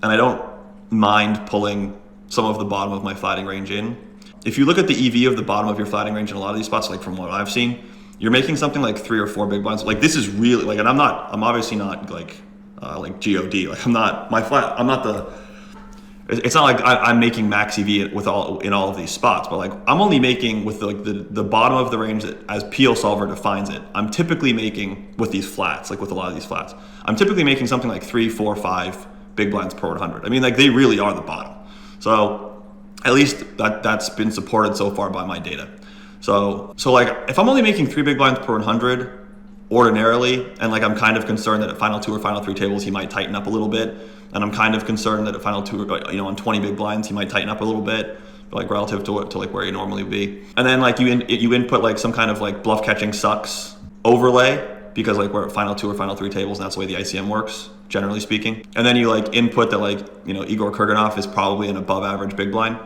and I don't mind pulling some of the bottom of my flatting range in. If you look at the EV of the bottom of your flatting range in a lot of these spots, like from what I've seen, you're making something like 3 or 4 big blinds. Like this is really like, and I'm obviously not like GOD. Like I'm not it's not like I'm making max EV in all of these spots, but like I'm only making with the bottom of the range that as Peel Solver defines it. I'm typically making with these flats, like with a lot of these flats, I'm typically making something like 3, 4, 5 big blinds per 100. I mean, like they really are the bottom. So at least that's been supported so far by my data. So like if I'm only making 3 big blinds per 100 ordinarily, and like I'm kind of concerned that at final 2 or final 3 tables he might tighten up a little bit, and I'm kind of concerned that at final 2, on 20 big blinds he might tighten up a little bit, like relative to like where he normally would be. And then like you input like some kind of like bluff catching sucks overlay, because like we're at final 2 or final 3 tables, and that's the way the ICM works, generally speaking. And then you like input that like, Igor Kurganov is probably an above average big blind,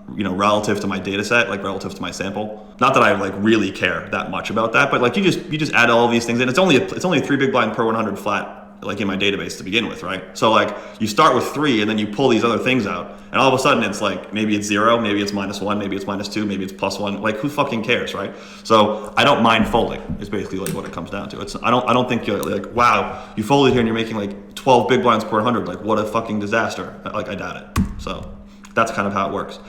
relative to my data set, like relative to my sample. Not that I like really care that much about that, but like you just add all of these things in. It's only a 3 big blind per 100 flat, like in my database to begin with, right? So like you start with 3 and then you pull these other things out, and all of a sudden it's like maybe it's 0, maybe it's -1, maybe it's -2, maybe it's +1. Like who fucking cares, right? So I don't mind folding. Is basically like what it comes down to. I don't think you're like, wow, you folded here and you're making like 12 big blinds per 100. Like what a fucking disaster. Like I doubt it. So that's kind of how it works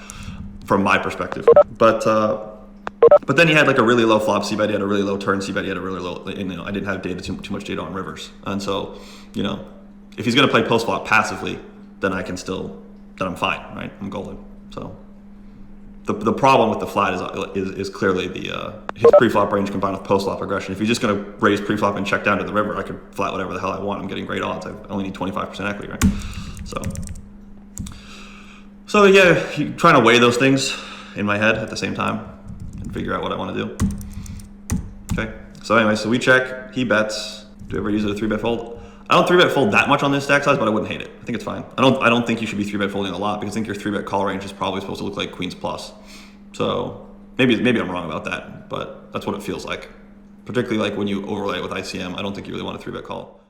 from my perspective. But then he had like a really low flop c-bet, he had a really low turn c-bet, he had a really low, I didn't have too much data on rivers. And so, if he's gonna play post flop passively, then then I'm fine, right? I'm golden. So the problem with the flat is clearly his pre-flop range combined with post-flop aggression. If he's just gonna raise pre-flop and check down to the river, I could flat whatever the hell I want. I'm getting great odds. I only need 25% equity, right? So yeah, trying to weigh those things in my head at the same time and figure out what I want to do. Okay, so anyway, so we check, he bets. Do you ever use it a 3-bet fold? I don't 3-bet fold that much on this stack size, but I wouldn't hate it. I think it's fine. I don't think you should be 3-bet folding a lot, because I think your 3-bet call range is probably supposed to look like queens plus. So maybe I'm wrong about that, but that's what it feels like. Particularly like when you overlay it with ICM, I don't think you really want a 3-bet call.